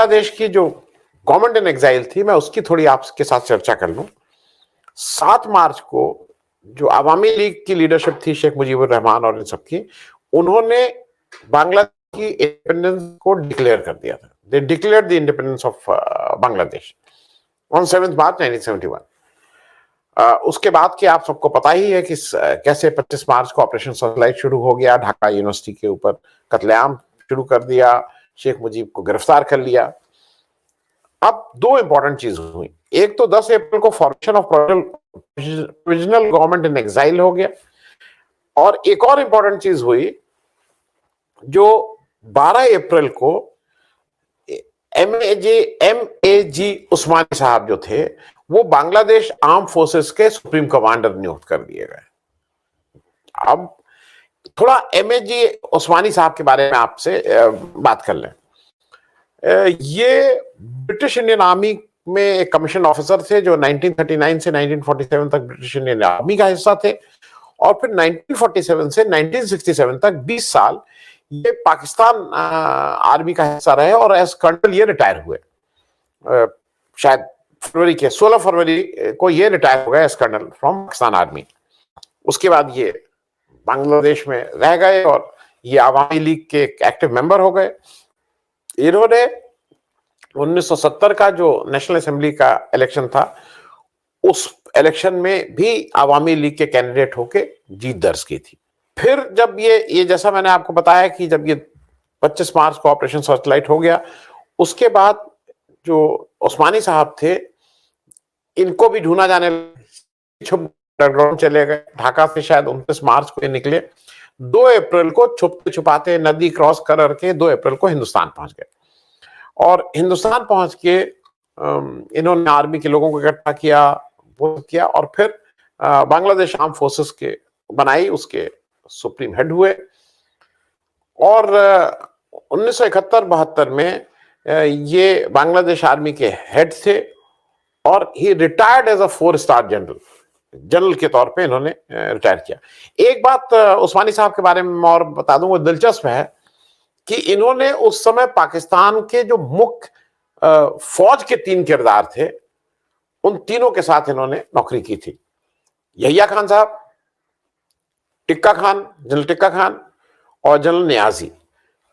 बांग्लादेश की जो government in exile थी, मैं उसकी थोड़ी आपके साथ चर्चा कर लूं। 7 मार्च को जो अवामी लीग की लीडरशिप थी, शेख मुजीबुर रहमान और इन सबकी, उन्होंने बांग्लादेश की इंडिपेंडेंस को डिक्लेयर कर दिया था। They declared the independence of Bangladesh on 7 March 1971। उसके बाद की आप सबको पता ही है कि कैसे 25 मार्च को ऑपरेशन सनलाइट शुरू हो गया, ढाका यूनिवर्सिटी के ऊपर कत्लेआम शुरू कर दिया, शेख मुजीब को गिरफ्तार कर लिया। अब दो इंपॉर्टेंट चीज हुई। एक तो 10 अप्रैल को formation of provisional government in exile हो गया, और एक और इंपॉर्टेंट चीज हुई जो 12 अप्रैल को एमएजी उस्मानी साहब जो थे, वो बांग्लादेश आर्म फोर्सेस के सुप्रीम कमांडर नियुक्त कर दिए गए। अब थोड़ा एमएजी उस्मानी साहब के बारे में आपसे बात कर लें। ये ब्रिटिश इंडियन आर्मी में एक कमीशन ऑफिसर थे जो 1939 से 1947 तक ब्रिटिश इंडियन आर्मी का हिस्सा थे, और फिर 1947 से 1967 तक 20 साल ये पाकिस्तान आर्मी का हिस्सा रहे, और एज कर्नल ये रिटायर हुए। शायद 16 फरवरी को ये रिटायर हो गए as colonel from Pakistan army. उसके बाद ये बांग्लादेश में रह गए और ये अवामी लीग के एक्टिव मेंबर हो गए। इन्होंने 1970 का जो नेशनल असेंबली का इलेक्शन था, उस इलेक्शन में भी अवामी लीग के कैंडिडेट होके जीत दर्ज की थी। फिर जब ये जैसा मैंने आपको बताया कि जब ये 25 मार्च को ऑपरेशन सर्चलाइट हो गया, उसके बाद जो उस्मानी साहब थे, इनको भी ढूंढा जाने, छुप अंडरग्राउंड चले गए। ढाका से शायद 29 मार्च को ये निकले। 2 अप्रैल को छुपते छुपाते नदी क्रॉस करके 2 अप्रैल को हिंदुस्तान पहुंच गए, और हिंदुस्तान पहुंच के इन्होंने आर्मी के लोगों को इकट्ठा किया, वो किया, और फिर बांग्लादेश आर्म फोर्सेस के बनाई, उसके सुप्रीम हेड हुए। और 1971-72 में ये बांग्लादेश आर्मी के हेड थे, और ही retired as a four star general के तौर पे इन्होंने रिटायर किया। एक बात उस्मानी साहब के बारे में और बता दूं, वो दिलचस्प है कि इन्होंने उस समय पाकिस्तान के जो मुख्य फौज के 3 किरदार थे, उन तीनों के साथ इन्होंने नौकरी की थी। यहिया खान साहब, टिक्का खान, जनरल टिक्का खान, और जनरल नियाजी।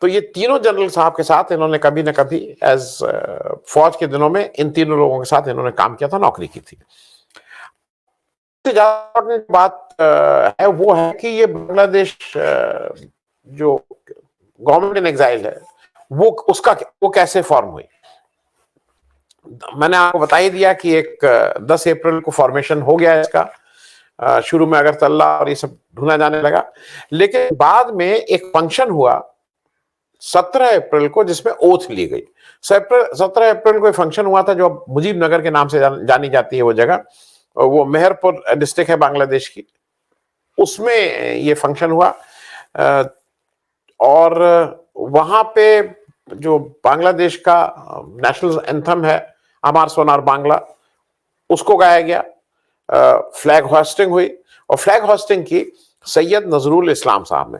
तो ये तीनों जनरल साहब के साथ इन्होंने कभी ना कभी एज फौज के दिनों में इन तीनों लोगों के साथ इन्होंने काम किया था, नौकरी की थी। बात है वो है कि ये बांग्लादेश जो गवर्नमेंट इन एग्जाइल है, वो कैसे फॉर्म हुई। मैंने आपको बता ही दिया कि एक 10 अप्रैल को फॉर्मेशन हो गया इसका। शुरू में अगरतला और ये सब ढूंढा जाने लगा, लेकिन बाद में एक फंक्शन हुआ 17 अप्रैल को, जिसमें ओथ ली गई। 17 अप्रैल को फंक्शन हुआ था जो मुजीब नगर के नाम से जानी जाती है वो जगह, वो मेहरपुर डिस्ट्रिक्ट है बांग्लादेश की, उसमें ये फंक्शन हुआ। और वहां पे जो बांग्लादेश का नेशनल एंथम है, अमार सोनार बांग्ला, उसको गाया गया। फ्लैग होस्टिंग हुई, और फ्लैग होस्टिंग की सैयद नजरुल इस्लाम साहब ने।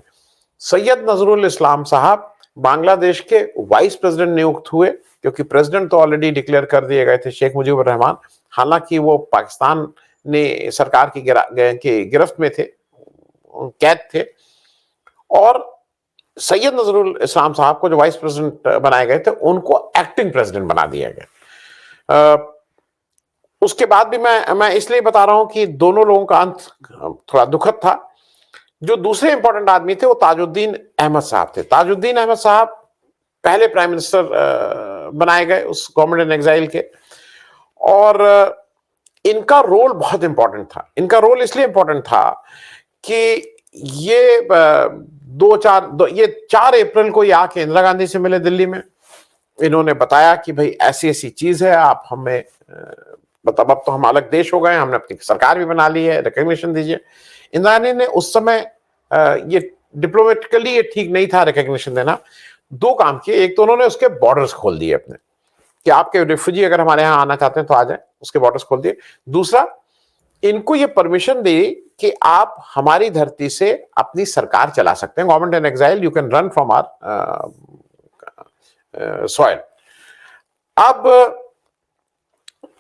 सैयद नजरुल इस्लाम साहब बांग्लादेश के वाइस प्रेसिडेंट नियुक्त हुए, क्योंकि प्रेसिडेंट तो ऑलरेडी डिक्लेयर कर दिए गए थे, शेख मुजीबुर रहमान। हालांकि वो पाकिस्तान ने सरकार की गिरफ्त में थे, कैद थे, और सैयद नजरुल इस्लाम साहब को जो वाइस प्रेसिडेंट बनाए गए थे, उनको एक्टिंग प्रेसिडेंट बना दिया गया। उसके बाद भी मैं इसलिए बता रहा हूं कि दोनों लोगों का अंत थोड़ा दुखद था। जो दूसरे इंपॉर्टेंट आदमी थे वो ताजुद्दीन अहमद साहब थे। ताजुद्दीन अहमद साहब पहले प्राइम मिनिस्टर बनाए गए उस गवर्नमेंट इन एग्जाइल के, और इनका रोल बहुत इंपॉर्टेंट था। इनका रोल इसलिए इंपॉर्टेंट था कि ये 4 अप्रैल को ये आके इंदिरा गांधी से मिले दिल्ली में। इन्होंने बताया कि भाई ऐसी ऐसी चीज है, आप हमें मतलब अब तो हम अलग देश हो गए, हमने अपनी सरकार भी बना ली है, रिकॉग्निशन दीजिए। इंदिरा गांधी ने उस समय ये डिप्लोमेटिकली ये ठीक नहीं था रिकॉग्निशन देना। 2 काम किए। एक तो उन्होंने उसके बॉर्डर्स खोल दिए अपने, कि आपके रिफ्यूजी अगर हमारे यहाँ आना चाहते हैं तो आ जाए, उसके बॉर्डर्स खोल दिए। दूसरा, इनको ये परमिशन दी कि आप हमारी धरती से अपनी सरकार चला सकते हैं। Government in exile, you can run from our soil. अब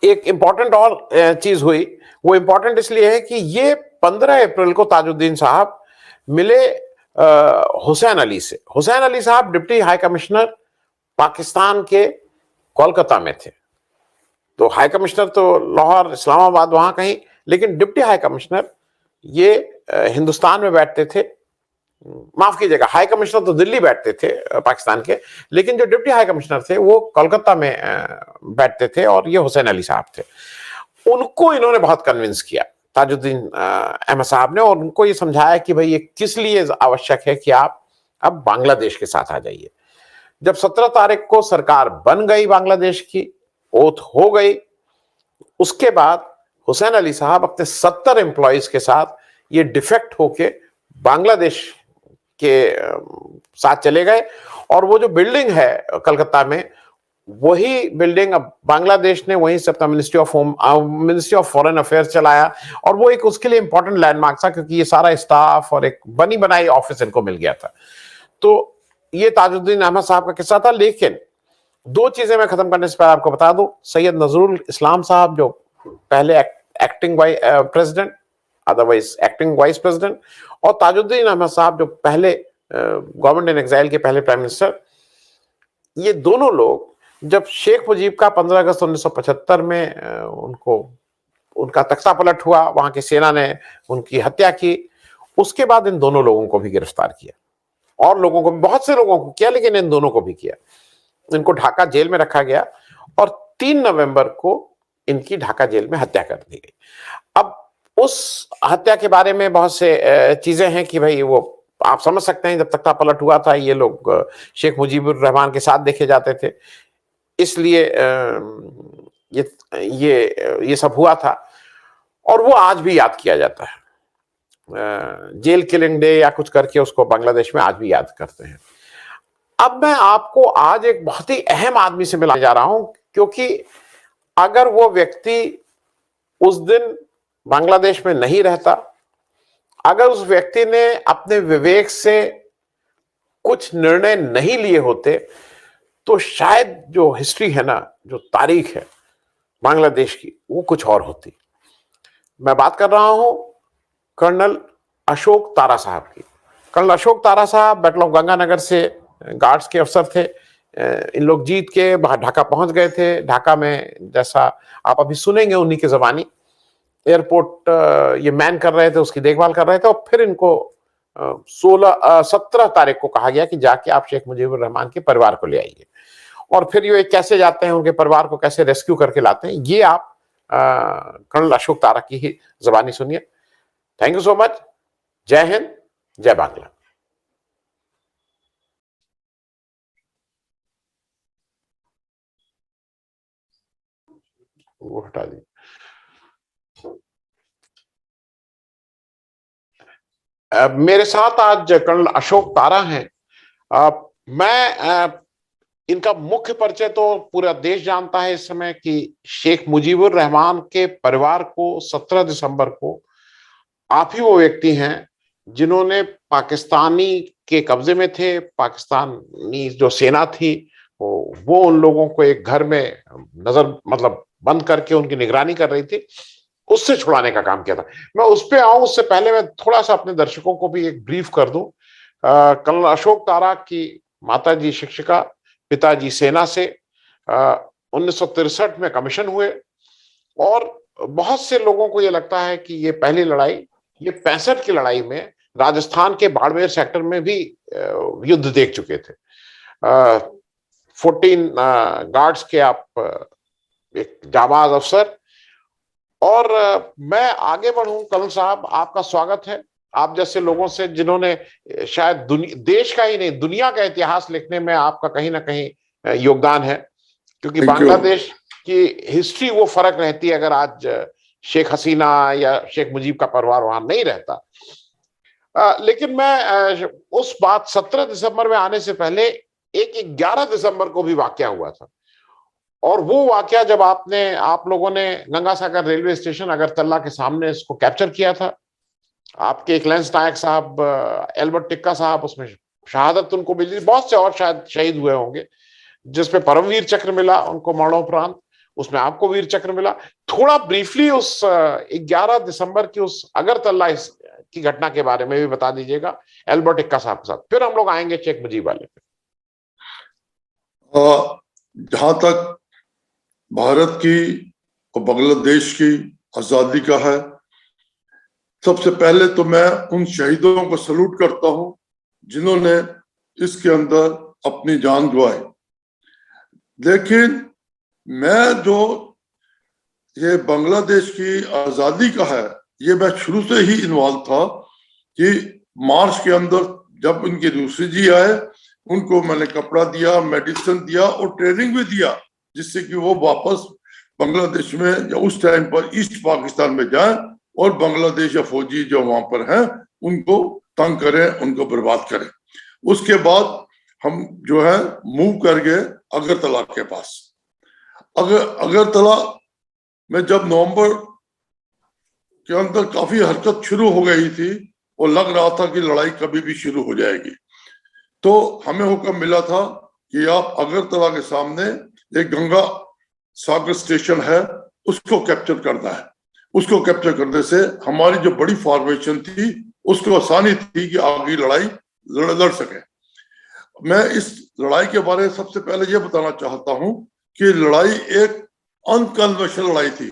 एक इंपॉर्टेंट और चीज हुई, वो इंपॉर्टेंट इसलिए है कि ये 15 अप्रैल को ताजुद्दीन साहब मिले हुसैन अली से। हुसैन अली साहब डिप्टी हाई कमिश्नर पाकिस्तान के कोलकाता में थे। तो हाई कमिश्नर तो लाहौर, इस्लामाबाद, वहां कहीं, लेकिन डिप्टी हाई कमिश्नर ये हिंदुस्तान में बैठते थे। माफ कीजिएगा, हाई कमिश्नर तो दिल्ली बैठते थे पाकिस्तान के, लेकिन जो डिप्टी हाई कमिश्नर थे वो कोलकाता में बैठते थे, और ये हुसैन अली साहब थे। उनको इन्होंने बहुत कन्विंस किया, ताजुद्दीन अहमद साहब ने, और उनको ये समझाया कि भाई ये किस लिए आवश्यक है कि आप अब बांग्लादेश के साथ आ जाइए। जब 17 तारीख को सरकार बन गई बांग्लादेश की, ओथ हो गई, उसके बाद हुसैन अली साहब अपने 70 एम्प्लॉइज के साथ ये डिफेक्ट होके बांग्लादेश के साथ चले गए। और वो जो बिल्डिंग है कलकत्ता में, वही बिल्डिंग अब बांग्लादेश ने वहीं से अपना मिनिस्ट्री ऑफ फॉरेन अफेयर्स चलाया, और वो एक उसके लिए इंपॉर्टेंट लैंडमार्क था, क्योंकि ये सारा स्टाफ और एक बनी बनाई ऑफिस इनको मिल गया था। तो ये ताजुद्दीन अहमद साहब का किस्सा था। लेकिन दो चीजें मैं खत्म करने से पहले आपको बता दूं, सैयद नजरुल इस्लाम साहब जो पहले acting president, otherwise acting vice president, और ताजुद्दीन अहमद साहब जो पहले गवर्नमेंट इन एग्जाइल के पहले प्राइम मिनिस्टर, ये दोनों लोग जब शेख मुजीब का 15 अगस्त 1975 में उनका तख्ता पलट हुआ, वहां की सेना ने उनकी हत्या की, उसके बाद इन दोनों लोगों को भी गिरफ्तार किया, और लोगों को, बहुत से लोगों को किया, लेकिन इन दोनों को भी किया। इनको ढाका जेल में रखा गया, और 3 नवंबर को इनकी ढाका जेल में हत्या कर दी गई। अब उस हत्या के बारे में बहुत से चीजें हैं कि भाई वो आप समझ सकते हैं, जब तख्ता पलट हुआ था ये लोग शेख मुजीबुर रहमान के साथ देखे जाते थे, इसलिए ये सब हुआ था, और वो आज भी याद किया जाता है। जेल किलिंग डे या कुछ करके उसको बांग्लादेश में आज भी याद करते हैं। अब मैं आपको आज एक बहुत ही अहम आदमी से मिलाने जा रहा हूं, क्योंकि अगर वो व्यक्ति उस दिन बांग्लादेश में नहीं रहता, अगर उस व्यक्ति ने अपने विवेक से कुछ निर्णय नहीं लिए होते, तो शायद जो हिस्ट्री है ना, जो तारीख है बांग्लादेश की, वो कुछ और होती। मैं बात कर रहा हूं कर्नल अशोक तारा साहब की। कर्नल अशोक तारा साहब बैटल ऑफ गंगानगर से गार्ड्स के अफसर थे। इन लोग जीत के ढाका पहुंच गए थे। ढाका में, जैसा आप अभी सुनेंगे, उन्हीं के जबानी एयरपोर्ट ये मैन कर रहे थे, उसकी देखभाल कर रहे थे, और फिर इनको 17 तारीख को कहा गया कि जाके आप शेख मुजीबुर रहमान के परिवार को ले आइए। और फिर ये कैसे जाते हैं, उनके परिवार को कैसे रेस्क्यू करके लाते हैं, ये आप कर्नल अशोक तारा की ही जबानी सुनिए। Thank you so much. जय हिंद, जय बांग्ला। वो हटा दी। मेरे साथ आज कर्नल अशोक तारा हैं। मैं इनका मुख्य परिचय तो पूरा देश जानता है इस समय, कि शेख मुजीबुर रहमान के परिवार को 17 दिसंबर को आप ही वो व्यक्ति हैं जिन्होंने, पाकिस्तानी के कब्जे में थे, पाकिस्तानी जो सेना थी वो उन लोगों को एक घर में मतलब बंद करके उनकी निगरानी कर रही थी, उससे छुड़ाने का काम किया था। मैं उस पर आऊं उससे पहले मैं थोड़ा सा अपने दर्शकों को भी एक ब्रीफ कर दूं। कर्नल अशोक तारा की माताजी शिक्षिका, पिताजी सेना से 1963 में कमीशन हुए, और बहुत से लोगों को ये लगता है कि ये पहली लड़ाई, ये 65 की लड़ाई में राजस्थान के बाड़मेर सेक्टर में भी युद्ध देख चुके थे। 14 गार्ड्स के आप एक जाबाज अफसर। और मैं आगे बढ़ूं, कर्नल साहब आपका स्वागत है। आप जैसे लोगों से जिन्होंने शायद देश का ही नहीं, दुनिया का इतिहास लिखने में आपका कहीं ना कहीं योगदान है, क्योंकि बांग्लादेश की हिस्ट्री वो फर्क रहती है अगर आज शेख हसीना या शेख मुजीब का परिवार वहां नहीं रहता। लेकिन मैं उस बात 17 दिसंबर में आने से पहले एक 11 दिसंबर को भी वाकया हुआ था, और वो वाकया जब आप लोगों ने गंगा सागर रेलवे स्टेशन अगरतला के सामने इसको कैप्चर किया था, आपके एक लेंस नायक साहब, एल्बर्ट टिक्का साहब, उसमें शहादत उनको मिली, बहुत से और शायद शहीद हुए होंगे। जिसमें परमवीर चक्र मिला उनको मरणोपरांत, उसमें आपको वीर चक्र मिला। थोड़ा ब्रीफली उस 11 दिसंबर की उस अगरतला की घटना के बारे में भी बता दीजिएगा एल्बर्ट इक्का साहब के साथ, फिर हम लोग आएंगे शेख मुजीब वाले पे। जहां तक भारत की और बांग्लादेश की आजादी का है, सबसे पहले तो मैं उन शहीदों को सल्यूट करता हूं जिन्होंने इसके अंदर अपनी जान गंवाई। लेकिन मैं जो ये बांग्लादेश की आजादी का है, ये मैं शुरू से ही इन्वॉल्व था कि मार्च के अंदर जब उनके रूसी जी आए, उनको मैंने कपड़ा दिया, मेडिसिन दिया और ट्रेनिंग भी दिया, जिससे कि वो वापस बांग्लादेश में या उस टाइम पर ईस्ट पाकिस्तान में जाएं और बांग्लादेश या फौजी जो वहां पर हैं उनको तंग करें, उनको बर्बाद करें। उसके बाद हम जो है मूव कर गए अगरतला के पास। अगरतला में जब नवंबर के अंदर काफी हरकत शुरू हो गई थी और लग रहा था कि लड़ाई कभी भी शुरू हो जाएगी, तो हमें हुक्म मिला था कि आप अगरतला के सामने एक गंगा सागर स्टेशन है, उसको कैप्चर करना है। उसको कैप्चर करने से हमारी जो बड़ी फॉर्मेशन थी उसको आसानी थी कि आगे लड़ाई लड़ सके। मैं इस लड़ाई के बारे में सबसे पहले ये बताना चाहता हूं कि लड़ाई एक अनकन्वेंशनल लड़ाई थी।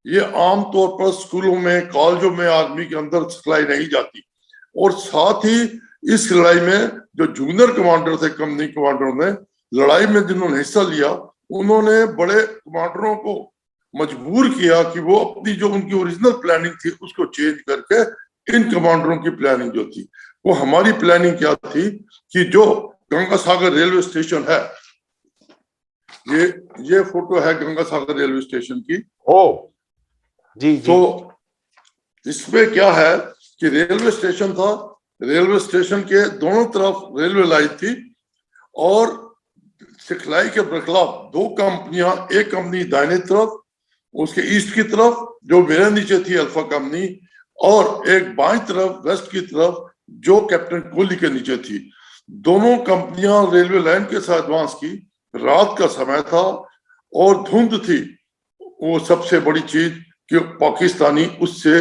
ये आमतौर पर स्कूलों में, कॉलेजों में आर्मी के अंदर सिखलाई नहीं जाती। और साथ ही इस लड़ाई में जो जूनियर कमांडर थे, कंपनी कमांडरों ने लड़ाई में जिन्होंने हिस्सा लिया, उन्होंने बड़े कमांडरों को मजबूर किया कि वो अपनी जो उनकी ओरिजिनल प्लानिंग थी उसको चेंज करके इन कमांडरों की प्लानिंग जो थी, वो हमारी प्लानिंग क्या थी कि जो गंगा सागर रेलवे स्टेशन है, ये फोटो है गंगा सागर रेलवे स्टेशन की। ओ जी जी। तो इसमें क्या है कि रेलवे स्टेशन था, रेलवे स्टेशन के दोनों तरफ रेलवे लाइन थी और सिखलाई के बरखलाफ दो कंपनियां, एक कंपनी दाहिने तरफ उसके ईस्ट की तरफ जो मेरे नीचे थी अल्फा कंपनी, और एक बाईं तरफ वेस्ट की तरफ जो कैप्टन कोहली के नीचे थी। दोनों कंपनियां रेलवे लाइन के साथ एडवांस की। रात का समय था और धुंध थी। वो सबसे बड़ी चीज कि पाकिस्तानी उससे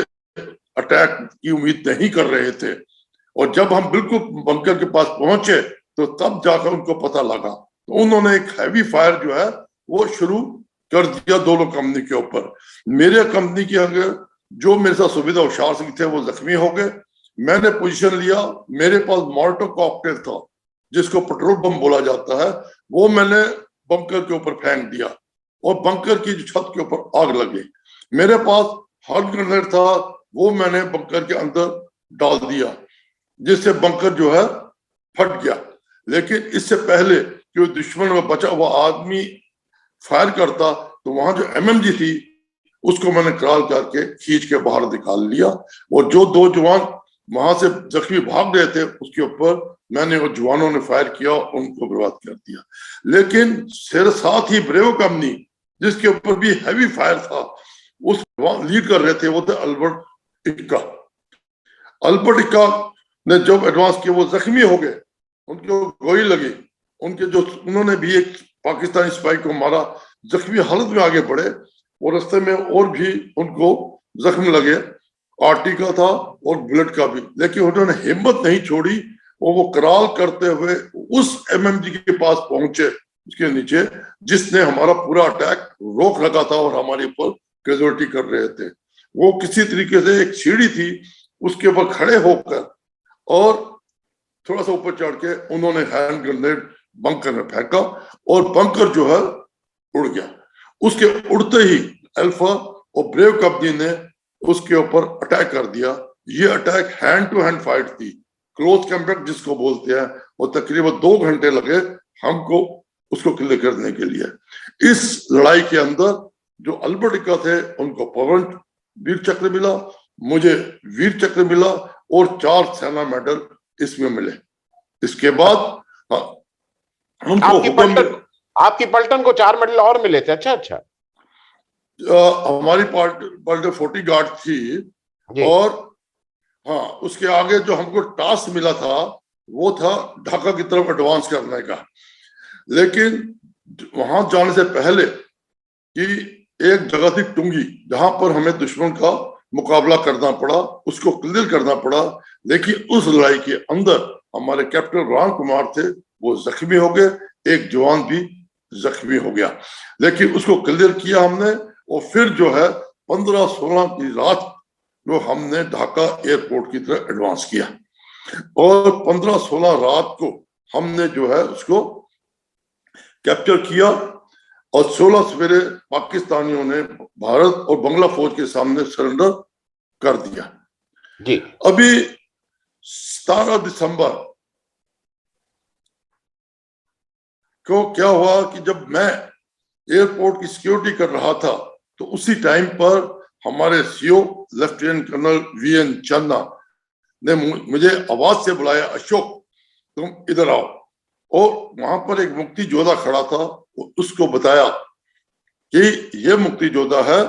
अटैक की उम्मीद नहीं कर रहे थे। और जब हम बिल्कुल बंकर के पास पहुंचे तो तब जाकर उनको पता लगा, तो उन्होंने एक हैवी फायर जो है वो शुरू कर दिया दोनों कंपनी के ऊपर। मेरे कंपनी के आगे जो मेरे साथ सुविधा होशियार सिंह थे वो जख्मी हो गए। मैंने पोजीशन लिया, मेरे पास मोर्टार कॉकटेल था जिसको पेट्रोल बम बोला जाता है, वो मैंने बंकर के ऊपर फेंक दिया और बंकर की छत के ऊपर आग लग गई। मेरे पास हैंड ग्रेनेड था, वो मैंने बंकर के अंदर डाल दिया जिससे बंकर जो है फट गया। लेकिन इससे पहले कि दुश्मन में बचा हुआ आदमी फायर करता तो वहां जो एमएमजी थी उसको मैंने कराल करके खींच के बाहर निकाल लिया और जो दो जवान वहां से जख्मी भाग रहे थे उसके ऊपर मैंने और जवानों ने फायर किया, उनको बर्बाद कर दिया। लेकिन सिर साथ ही ब्रेव कंपनी जिसके ऊपर भी हैवी फायर था, उस लीड कर रहे थे वो थे अल्बर्ट इक्का। अल्बर्ट इक्का ने जब एडवांस किया वो जख्मी हो गए, उनको गोली लगी, उनके जो उन्होंने भी एक पाकिस्तानी सिपाही को मारा, जख्मी हालत में आगे बढ़े और रास्ते में और भी उनको जख्म लगे, आरटी का था और बुलेट का भी। लेकिन उन्होंने हिम्मत नहीं छोड़ी और वो कराल करते हुए उस एमएमजी के पास पहुंचे उसके नीचे, जिसने हमारा पूरा अटैक रोक रखा था और हमारे ऊपर कैजुअल्टी कर रहे थे। वो किसी तरीके से एक सीढ़ी थी उसके ऊपर खड़े होकर और थोड़ा सा ऊपर चढ़ के उन्होंने हैंड ग्रेनेड बंकर में फेंका और बंकर जो है उड़ गया। उसके उड़ते ही अल्फा और ब्रेव कंपनी ने उसके ऊपर अटैक कर दिया। ये attack hand to hand fight थी, क्लोज कॉम्बैट जिसको बोलते हैं, और तकरीबन 2 घंटे लगे हमको उसको क्लियर करने के लिए। इस लड़ाई के अंदर जो अल्बर्ट इक्का थे उनको पवन वीर चक्र मिला, मुझे वीर चक्र मिला और 4 सेना मेडल इसमें मिले। इसके बाद हमको आपकी पलटन को 4 मेडल और मिले थे। अच्छा अच्छा। हमारी पार्टी 40 गार्ड थी और हाँ, उसके आगे जो हमको टास्क मिला था वो था ढाका की तरफ एडवांस करने का। लेकिन वहां जाने से पहले कि एक जगह थी टुंगी, जहां पर हमें दुश्मन का मुकाबला करना पड़ा, उसको क्लियर करना पड़ा। लेकिन उस लड़ाई के अंदर हमारे कैप्टन राम कुमार थे, वो जख्मी हो गए, एक जवान भी जख्मी हो गया। लेकिन उसको क्लियर किया हमने, और फिर जो है 15-16 की रात जो हमने ढाका एयरपोर्ट की तरफ एडवांस किया, और 15-16 रात को हमने जो है उसको कैप्चर किया, और 16 सवेरे पाकिस्तानियों ने भारत और बांग्ला फौज के सामने सरेंडर कर दिया। जी। अभी 17 दिसंबर को क्या हुआ कि जब मैं एयरपोर्ट की सिक्योरिटी कर रहा था, तो उसी टाइम पर हमारे सीओ लेफ्टिनेंट कर्नल वीएन चन्ना ने मुझे आवाज से बुलाया, अशोक तुम इधर आओ। और वहां पर एक मुक्ति योद्धा खड़ा था, उसको बताया कि ये मुक्ति योद्धा है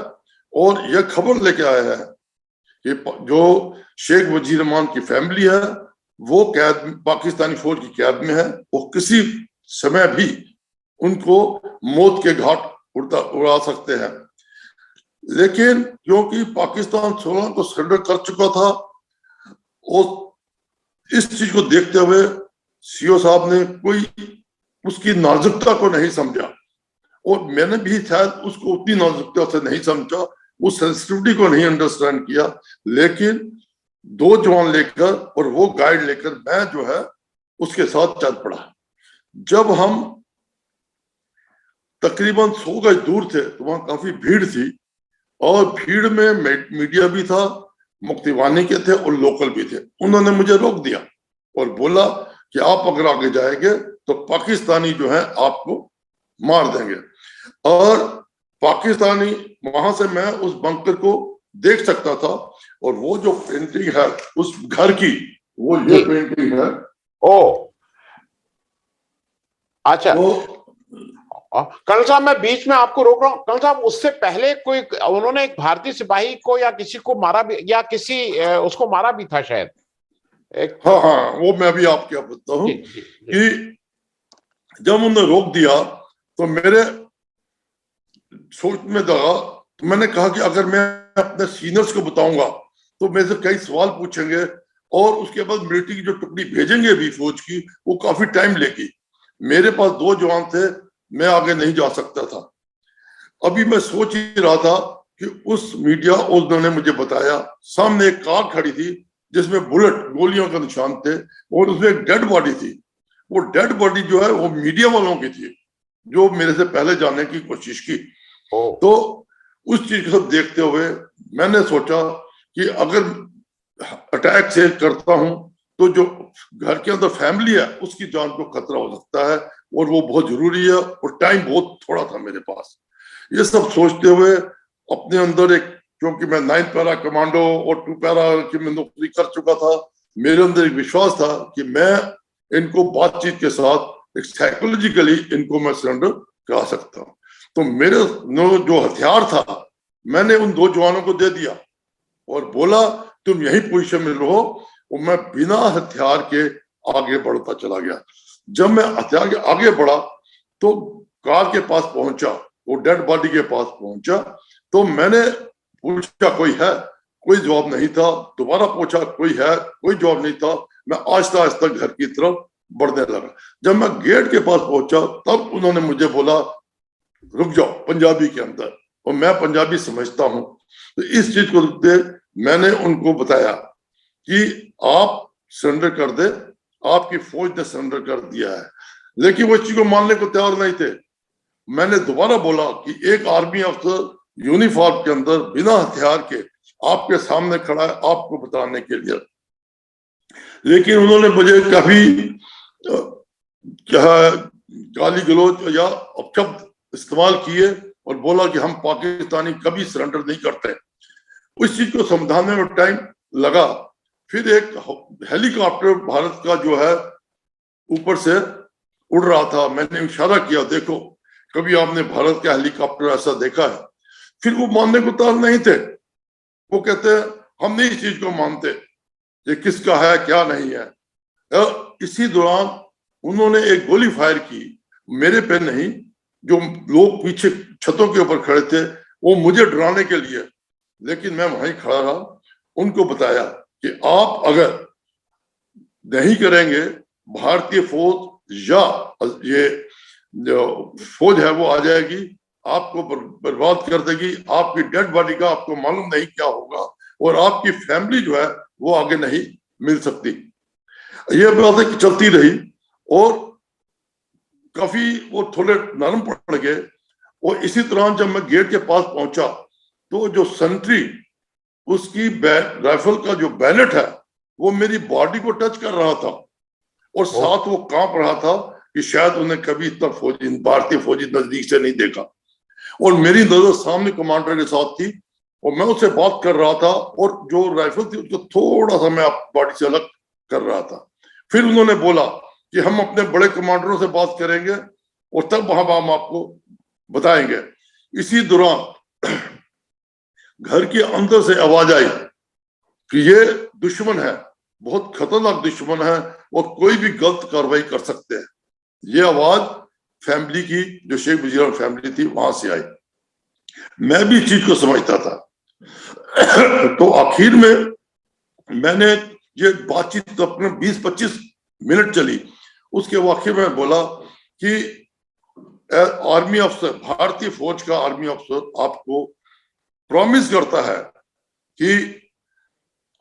और यह खबर लेके आया है कि जो शेख वजीर रहमान की फैमिली है वो कैद, पाकिस्तानी फौज की कैद में है, वो किसी समय भी उनको मौत के घाट उड़ा सकते हैं। लेकिन क्योंकि पाकिस्तान 16 को सरेंडर कर चुका था, और इस चीज को देखते हुए सीओ साहब ने कोई उसकी नाजुकता को नहीं समझा, और मैंने भी शायद उसको उतनी नाजुकता से नहीं समझा, उस सेंसिटिविटी को नहीं अंडरस्टैंड किया। लेकिन 2 जवान लेकर और वो गाइड लेकर मैं जो है उसके साथ चल पड़ा। जब हम तकरीबन 100 गज दूर थे तो वहां काफी भीड़ थी, और भीड़ में मीडिया भी था, मुक्तिवानी के थे और लोकल भी थे। उन्होंने मुझे रोक दिया और बोला कि आप अगर आगे जाएंगे तो पाकिस्तानी जो है आपको मार देंगे। और पाकिस्तानी, वहां से मैं उस बंकर को देख सकता था, और वो जो पेंटिंग है उस घर की, वो ये पेंटिंग है। ओ अच्छा, वो कर्नल साहब मैं बीच में आपको रोक रहा हूँ। कर्नल साहब, उससे पहले कोई उन्होंने एक भारतीय सिपाही को या किसी को मारा भी, या किसी उसको मारा भी था शायद एक। हाँ हाँ, वो मैं भी आपको क्या बताता हूँ कि जब उन्होंने रोक दिया तो मेरे सोच में लगा, तो मैंने कहा कि अगर मैं अपने सीनियर्स को बताऊंगा तो मेरे से कई सवाल पूछेंगे, और उसके बाद मिलिट्री की जो टुकड़ी भेजेंगे भी फौज की, वो काफी टाइम लेगी। मेरे पास 2 जवान थे, मैं आगे नहीं जा सकता था। अभी मैं सोच ही रहा था कि उस मीडिया, उन्होंने मुझे बताया सामने एक कार खड़ी थी जिसमें बुलेट, गोलियों का निशान थे, और उसमें एक डेड बॉडी थी। वो डेड बॉडी जो है वो मीडिया वालों की थी, जो मेरे से पहले जाने की कोशिश की। तो उस चीज को देखते हुए मैंने सोचा कि अगर अटैक से करता हूं तो जो घर के अंदर फैमिली है उसकी जान को खतरा हो सकता है, और वो बहुत जरूरी है, और टाइम बहुत थोड़ा था मेरे पास। ये सब सोचते हुए अपने अंदर एक, क्योंकि मैं 9 पैरा कमांडो और 2 पैरा की मैं नौकरी कर चुका था, मेरे अंदर एक विश्वास था कि मैं इनको बातचीत के साथ एक साइकोलॉजिकली इनको मैं सरेंडर करा सकता हूँ। तो मेरे जो हथियार था मैंने उन 2 जवानों को दे दिया और बोला तुम यही पोजीशन में रहो, और मैं बिना हथियार के आगे बढ़ता चला गया। जब मैं हथियार के आगे बढ़ा तो कार के पास पहुंचा, वो डेड बॉडी के पास पहुंचा, तो मैंने पूछा कोई है, कोई जवाब नहीं था। दोबारा पूछा कोई है, कोई जवाब नहीं था। मैं आहिस्ता आहिस्ता घर की तरफ बढ़ने लगा। जब मैं गेट के पास पहुंचा तब उन्होंने मुझे बोला रुक जाओ, पंजाबी के अंदर, और मैं पंजाबी समझता हूं। तो इस चीज को मैंने उनको बताया कि आप सरेंडर कर दे, आपकी फौज ने सरेंडर कर दिया है। लेकिन वो इस चीज को मानने को तैयार नहीं थे। मैंने दोबारा बोला कि एक आर्मी अफसर यूनिफॉर्म के अंदर बिना हथियार के आपके सामने खड़ा है आपको बताने के लिए। लेकिन उन्होंने मुझे काफी गाली गलौज या अपशब्द इस्तेमाल किए और बोला कि हम पाकिस्तानी कभी सरेंडर नहीं करते। उस चीज को समझाने में टाइम लगा। फिर एक हेलीकॉप्टर भारत का जो है ऊपर से उड़ रहा था, मैंने इशारा किया देखो कभी आपने भारत का हेलीकॉप्टर ऐसा देखा है? फिर वो मानने को तैयार नहीं थे। वो कहते हैं हम नहीं इस चीज को मानते, ये किसका है क्या नहीं है। इसी दौरान उन्होंने एक गोली फायर की, मेरे पे नहीं, जो लोग पीछे छतों के ऊपर खड़े थे वो मुझे डराने के लिए, लेकिन मैं वहीं खड़ा रहा, उनको बताया कि आप अगर नहीं करेंगे भारतीय फौज या ये जो फौज है वो आ जाएगी, आपको बर्बाद कर देगी, आपकी डेड बॉडी का आपको मालूम नहीं क्या होगा और आपकी फैमिली जो है वो आगे नहीं मिल सकती। ये बातें चलती रही और काफी वो थोड़े नरम पड़ गए। और इसी तरह जब मैं गेट के पास पहुंचा तो जो सेंट्री उसकी राइफल का जो बैलेट है वो मेरी बॉडी को टच कर रहा था और साथ वो कांप रहा था कि शायद उन्हें कभी इतना फौजी भारतीय फौजी नजदीक से नहीं देखा। और मेरी नजर सामने कमांडर के साथ थी और मैं उससे बात कर रहा था और जो राइफल थी उसको थोड़ा सा मैं बॉडी से अलग कर रहा था। फिर उन्होंने बोला कि हम अपने बड़े कमांडरों से बात करेंगे और तब वहां हम आपको बताएंगे। इसी दौरान घर के अंदर से आवाज आई कि ये दुश्मन है, बहुत खतरनाक दुश्मन है और कोई भी गलत कार्रवाई कर सकते हैं। ये आवाज फैमिली की, जो शेख मुजीब फैमिली थी, वहां से आई। मैं भी इस चीज को समझता था। तो आखिर में मैंने ये बातचीत अपने 20-25 मिनट चली। उसके आखिर में बोला कि आर्मी अफसर, भारतीय फौज का आर्मी अफसर आपको प्रॉमिस करता है कि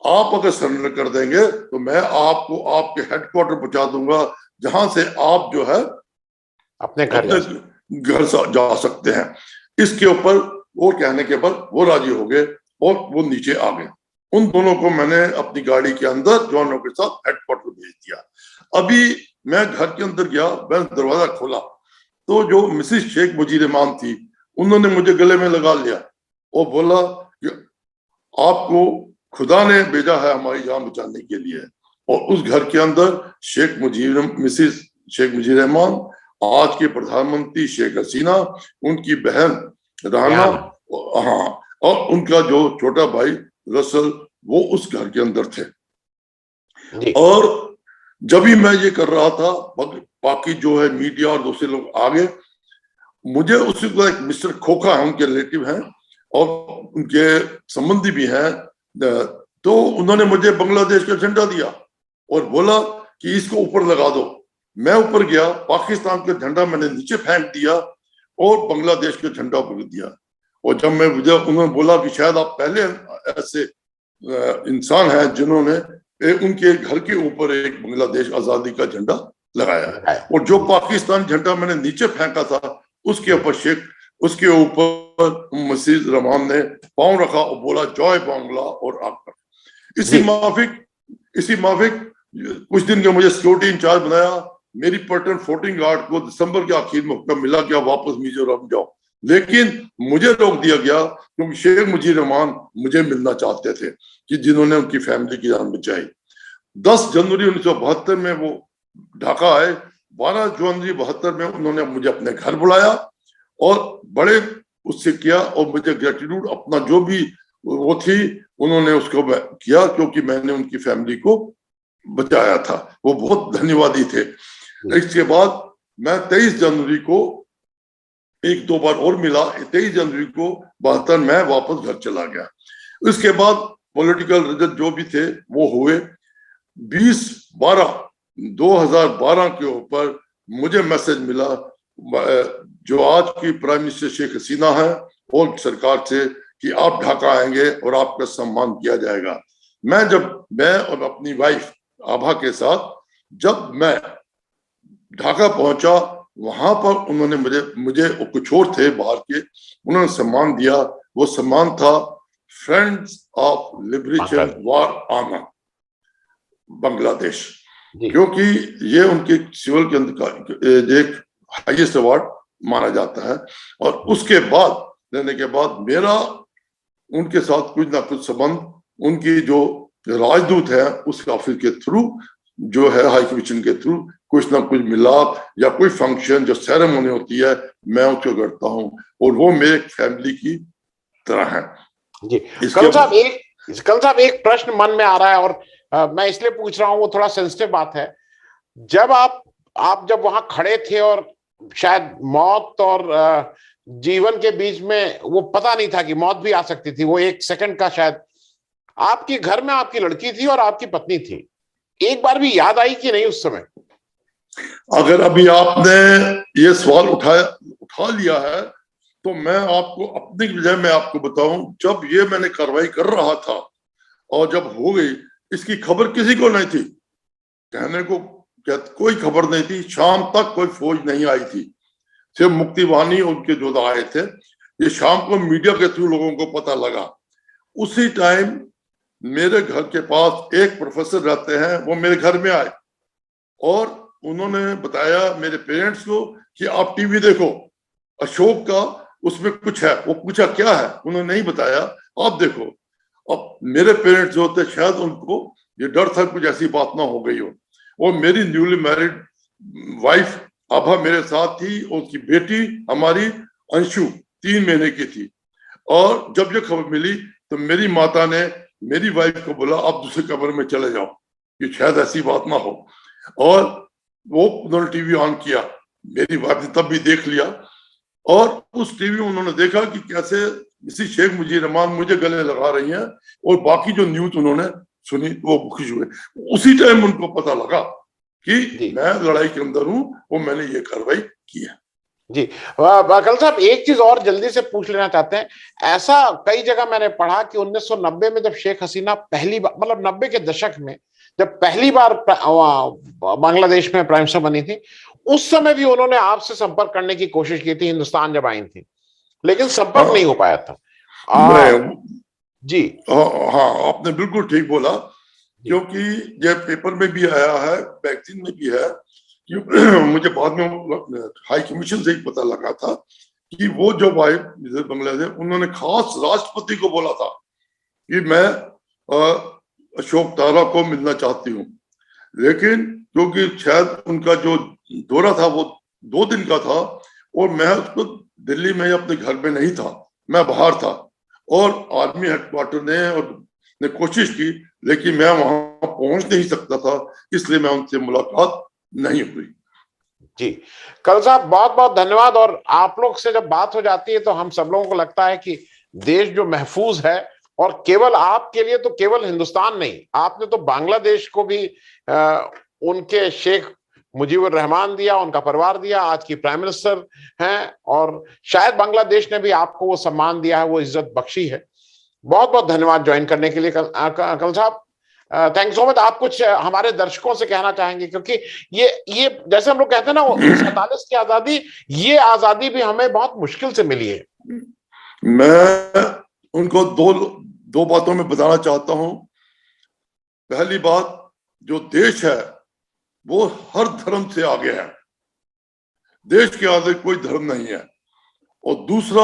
आप अगर सरेंडर कर देंगे तो मैं आपको आपके हेडक्वार्टर पहुंचा दूंगा, जहां से आप जो है अपने घर जा सकते हैं। इसके ऊपर वो कहने के बाद वो राजी हो गए और वो नीचे आ गए। उन दोनों को मैंने अपनी गाड़ी के अंदर जवानों के साथ हेडक्वार्टर भेज दिया। अभी मैं घर के अंदर गया, मैंने दरवाजा खोला तो जो मिसेस शेख मुजीब रहमान थी उन्होंने मुझे गले में लगा लिया और बोला कि आपको खुदा ने भेजा है हमारी जान बचाने के लिए। और उस घर के अंदर मिसेस शेख मुजीब रहमान, आज के प्रधानमंत्री शेख हसीना, उनकी बहन राना, हाँ, और उनका जो छोटा भाई रसल, वो उस घर के अंदर थे। और जब भी मैं ये कर रहा था बाकी जो है मीडिया और दूसरे लोग आ गए। मुझे उसी को एक मिस्टर खोखा है, उनके रिलेटिव हैं और उनके संबंधी भी हैं, तो उन्होंने मुझे बांग्लादेश का झंडा दिया और बोला कि इसको ऊपर लगा दो। मैं ऊपर गया, पाकिस्तान का झंडा मैंने नीचे फेंक दिया और बांग्लादेश का झंडा ऊपर दिया। और जब मैं उन्होंने बोला कि शायद आप पहले ऐसे इंसान हैं जिन्होंने उनके घर के ऊपर एक बांग्लादेश आजादी का झंडा लगाया है। और जो पाकिस्तान झंडा मैंने नीचे फेंका था उसके ऊपर मिसेस रहमान ने पांव रखा और बोला जय बांग्ला और आकर। इसी माफिक कुछ दिन के मुझे सिक्योरिटी इंचार्ज बनाया। मेरी पलटन 14 गार्ड को दिसंबर के आखिर में हुक्म मिला कि आप वापस मिजोरम जाओ, लेकिन मुझे रोक दिया गया क्योंकि शेख मुजीब रहमान मुझे मिलना चाहते थे कि जिन्होंने उनकी फैमिली की जान बचाई। 10 जनवरी 1972 में वो ढाका आए। 12 जनवरी 72 में उन्होंने मुझे अपने घर बुलाया और बड़े उससे किया और मुझे ग्रेटिट्यूड अपना जो भी वो थी उन्होंने उसको किया क्योंकि मैंने उनकी फैमिली को बचाया था। वो बहुत धन्यवादी थे। इसके बाद मैं 23 जनवरी को एक दो बार और मिला। 23 जनवरी को 72 में वापस घर चला गया। उसके बाद पॉलिटिकल रिजल्ट जो भी थे वो हुए। 2012 के ऊपर मुझे मैसेज मिला जो आज की प्राइम मिनिस्टर शेख हसीना है और सरकार से कि आप ढाका आएंगे और आपका सम्मान किया जाएगा। मैं और अपनी वाइफ आभा के साथ जब मैं ढाका पहुंचा, वहां पर उन्होंने मुझे कुछ और थे बाहर के, उन्होंने सम्मान दिया। वो सम्मान था फ्रेंड्स ऑफ लिबरेशन वार आना बांग्लादेश, क्योंकि ये उनके सिविल के अंदर का एक हाईएस्ट अवार्ड माना जाता है। और उसके बाद लेने के बाद मेरा उनके साथ कुछ ना कुछ संबंध, उनकी जो राजदूत है उस ऑफिस के थ्रू जो है हाई कमीशन के थ्रू कुछ ना कुछ मिलाप या कोई फंक्शन जो सेरेमनी होती है मैं उसको करता हूँ और वो मेरे फैमिली की तरह है। जी कल साहब एक प्रश्न मन में आ रहा है और मैं इसलिए पूछ रहा हूँ, वो थोड़ा सेंसिटिव बात है। जब आप जब वहां खड़े थे और शायद मौत और जीवन के बीच में वो पता नहीं था कि मौत भी आ सकती थी, वो एक सेकंड का शायद। आपके घर में आपकी लड़की थी और आपकी पत्नी थी, एक बार भी याद आई कि नहीं उस समय? अगर अभी आपने ये सवाल उठा लिया है तो मैं आपको अपनी वजह में आपको बताऊं, जब ये मैंने कार्रवाई कर रहा था और जब हो गई, इसकी खबर किसी को नहीं थी, कहने को कोई खबर नहीं थी। शाम तक कोई फौज नहीं आई थी, सिर्फ मुक्ति वाहिनी उनके योद्धा आए थे। ये शाम को मीडिया के थ्रू लोगों को पता लगा। उसी टाइम मेरे घर के पास एक प्रोफेसर रहते हैं, वो मेरे घर में आए और उन्होंने बताया मेरे पेरेंट्स को कि आप टीवी देखो, अशोक का उसमें कुछ है। वो पूछा क्या है, उन्होंने नहीं बताया, आप देखो। अब मेरे पेरेंट्स जो होते, शायद उनको ये डर था कुछ ऐसी बात ना हो गई हो। और मेरी न्यूली मैरिड वाइफ आभा मेरे साथ थी, उसकी बेटी हमारी अंशु 3 महीने की थी। और जब ये खबर मिली तो मेरी माता ने मेरी वाइफ को बोला आप दूसरे कमरे में चले जाओ, कि शायद ऐसी बात ना हो। और वो उन्होंने टीवी ऑन किया, मेरी वाइफ ने तब भी देख लिया। और उस टीवी में उन्होंने देखा कि कैसे इसी शेख मुजीब रहमान मुझे गले लगा रही हैं, और बाकी जो न्यूज उन्होंने सुनी वो खुश हुए। उसी टाइम उनको पता लगा कि मैं लड़ाई के अंदर हूं और मैंने ये कार्रवाई की है। जी कल साहब, एक चीज और जल्दी से पूछ लेना चाहते हैं। ऐसा कई जगह मैंने पढ़ा कि 1990 में जब शेख हसीना पहली बार, मतलब 90 के दशक में जब पहली बार बांग्लादेश में प्राइम मिनिस्टर बनी थी, उस समय भी उन्होंने आपसे संपर्क करने की कोशिश की थी, हिंदुस्तान जब आई थी, लेकिन संपर्क नहीं हो पाया था। जी हाँ, आपने बिल्कुल ठीक बोला, क्योंकि ये पेपर में भी आया है, मैगजीन में भी है कि मुझे बाद में हाई कमीशन से ही पता लगा था कि वो जो आए बांग्लादेश, उन्होंने खास राष्ट्रपति को बोला था कि मैं अशोक तारा को मिलना चाहती हूँ। लेकिन क्योंकि शायद उनका जो दौरा था वो 2 दिन का था और मैं उसको दिल्ली में अपने घर में नहीं था, मैं बाहर था, और आर्मी हेडक्वार्टर ने कोशिश की, लेकिन मैं वहां पहुंच नहीं सकता था, इसलिए मैं उनसे मुलाकात नहीं हुई। जी कल साहब, बहुत बहुत धन्यवाद। और आप लोग से जब बात हो जाती है तो हम सब लोगों को लगता है कि देश जो महफूज है, और केवल आपके लिए तो केवल हिंदुस्तान नहीं, आपने तो बांग्लादेश को भी उनके शेख मुजीबुर रहमान दिया, उनका परिवार दिया, आज की प्राइम मिनिस्टर हैं, और शायद बांग्लादेश ने भी आपको वो सम्मान दिया है, वो इज्जत बख्शी है। बहुत बहुत धन्यवाद ज्वाइन करने के लिए कल साहब। Thank so much. आप कुछ हमारे दर्शकों से कहना चाहेंगे, क्योंकि ये जैसे हम लोग कहते हैं ना, 1947 की आजादी, ये आजादी भी हमें बहुत मुश्किल से मिली है। मैं उनको दो बातों में बताना चाहता हूं। पहली बात, जो देश है वो हर धर्म से आगे है, देश के आगे कोई धर्म नहीं है। और दूसरा,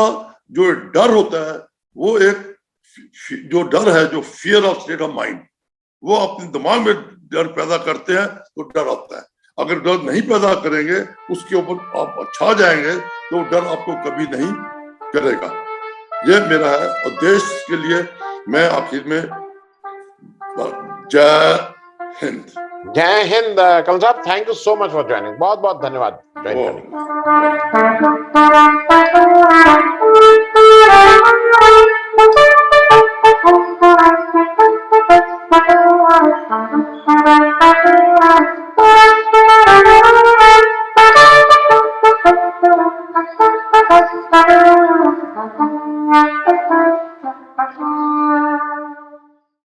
जो डर होता है वो एक जो डर है, जो fear of state of mind, वो अपने दिमाग में डर पैदा करते हैं तो डर आता है। अगर डर नहीं पैदा करेंगे, उसके ऊपर आप छा जाएंगे, तो डर आपको कभी नहीं करेगा। ये मेरा है। और देश के लिए मैं आखिर में जय हिंद। जय हिंद कल साहब, thank you so much for joining. बहुत बहुत धन्यवाद ज्वाइन करने के लिए।